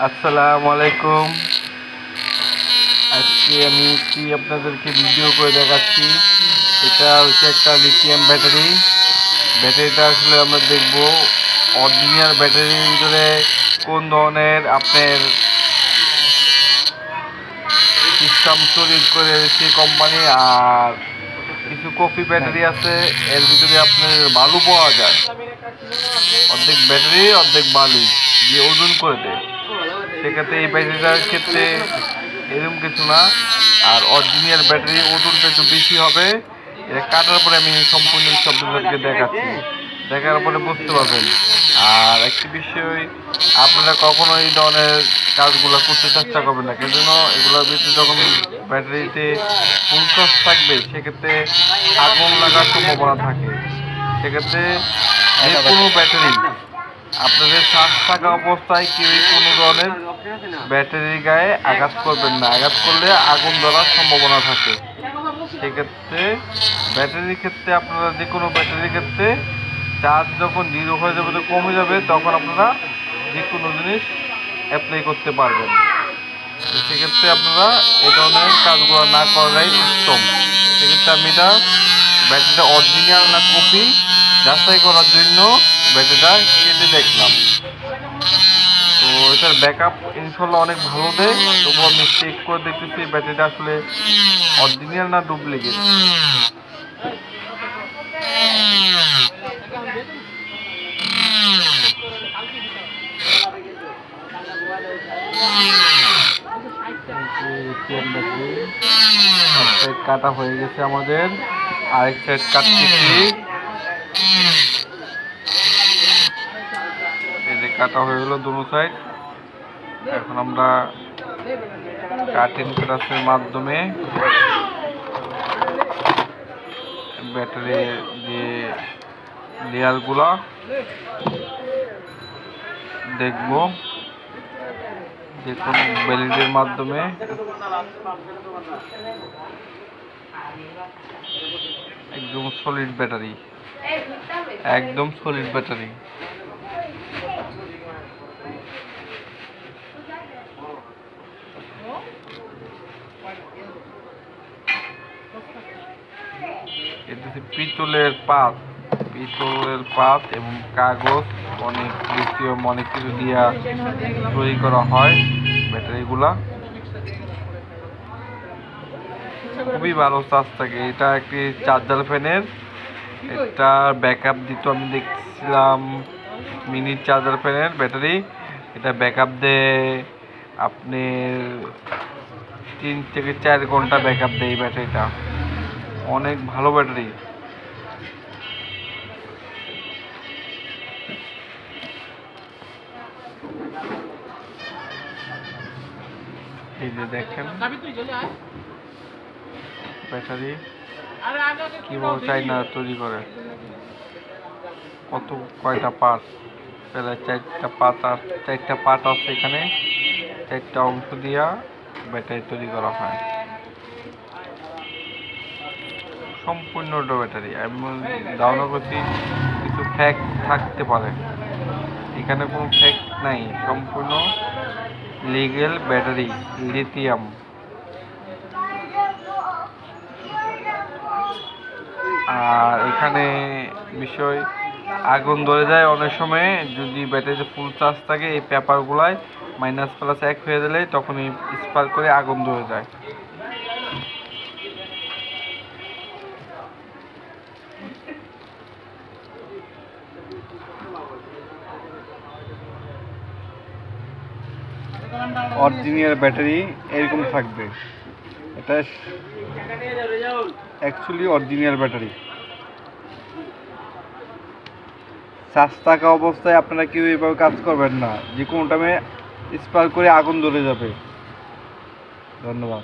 আসসালামু আলাইকুম। আজকে আমি আপনাদেরকে ভিডিও করে দেখাচ্ছি। এটা হচ্ছে একটা লিথিয়াম ব্যাটারি। ব্যাটারিটা আসলে আমরা দেখব অরিজিনাল ব্যাটারির ভিতরে কোন ধরনের আপনার সিস্টেম তৈরি করেছে কোম্পানি, আর কিছু কপি ব্যাটারি আছে, এর ভিতরে আপনার বালু পাওয়া যায়। অর্ধেক ব্যাটারি অর্ধেক বালু দিয়ে ওজন করে দেয়। সেক্ষেত্রে এই ব্যাটারিটার ক্ষেত্রে এরকম কিছু না, আর অরিজিনাল ব্যাটারি ওজনটা একটু বেশি হবে। এটা কাটার পরে আমি সম্পূর্ণ শব্দটাকে দেখাচ্ছি, দেখার পরে বুঝতে পারবেন। আর একটি বিষয়, আপনারা কখনো এই ধরনের কাজগুলো করতে চেষ্টা করবেন না, কেন এগুলোর ভিতরে যখন ব্যাটারিতে ফুল চার্জ থাকবে সেক্ষেত্রে আগুন লাগার সম্ভাবনা থাকে। সেক্ষেত্রে যে কোনো ব্যাটারি আপনাদের চার্জ থাকা অবস্থায় কেউই কোনো ধরনের ব্যাটারির গায়ে আঘাত করবেন না, আঘাত করলে আগুন ধরার সম্ভাবনা থাকে। সেক্ষেত্রে ব্যাটারির ক্ষেত্রে আপনারা যে কোনো ব্যাটারির ক্ষেত্রে চার্জ যখন জিরো হয়ে যাবে, কমে যাবে, তখন আপনারা যে কোনো জিনিস অ্যাপ্লাই করতে পারবেন। সেক্ষেত্রে আপনারা এই ধরনের কাজগুলো না করাই উত্তম। সেক্ষেত্রে আমি এটা ব্যাটারিটা অরিজিনাল না কপি যাচাই করার জন্য ব্যাটারিটা কেটে দেখলাম। তো এটার ব্যাকআপ ইনশাল্লাহ অনেক ভালো দেয়। তবুও আমি চেক করে দেখতেছি ব্যাটারিটা আসলে অরিজিনাল না ডুপ্লিকেট। কাটা হয়ে গেছে আমাদের, আরেক সাইড কাটতেছি। এই যে কাটা হয়ে গেল দুটো সাইড। এখন আমরা কাটিং প্রেসের মাধ্যমে ব্যাটারির যে লেয়ারগুলা দেখব, যে কোন ব্লেডের মাধ্যমে। একদম সলিড ব্যাটারি, একদম সলিড ব্যাটারি। এটা পিতলের পাত এবং কাগজ, অনেক লিথিয়াম অনেক কিছু দিয়া তৈরি করা হয় ব্যাটারিগুলা। খুবই ভালো চার্জ থাকে। এটা একটি চার্জার ফ্যানের, এটা ব্যাকআপ দিত। আমি দেখছিলাম মিনি চার্জার ফ্যানের ব্যাটারি, এটা ব্যাকআপ দেয় আপনার 3 থেকে 4 ঘন্টা ব্যাকআপ দেয় এই ব্যাটারিটা। অনেক ভালো ব্যাটারি। এই যে দেখেন ব্যাটারি কিভাবে চাইনা তৈরি করে, কয়টা পার্ট, প্রায় 4টা পার্ট আছে এখানে। 4টা অংশ দিয়া ব্যাটারি তৈরি করা হয়। সম্পূর্ণটা ব্যাটারি। আমি ধারণা করছি কিছু ফ্যাক্ট থাকতে পারে, এখানে কোনো ফ্যাক্ট নাই। সম্পূর্ণ লিগ্যাল ব্যাটারি, লিথিয়াম। আর এখানে বিষয়, আগুন ধরে যায় অনেক সময় যদি ব্যাটারিতে ফুল চার্জ থাকে। এই পেপারগুলায় -+1 হয়ে গেলে তখনই স্পার্ক করে আগুন ধরে যায়। অরিজিনাল ব্যাটারি এরকম থাকবে। এটা অ্যাকচুয়ালি অরিজিনাল ব্যাটারি। চার্জ থাকা অবস্থায় আপনারা কেউ এইভাবে কাজ করবেন না, যে কোনো টাইমে স্পার্ক করে আগুন ধরে যাবে। ধন্যবাদ।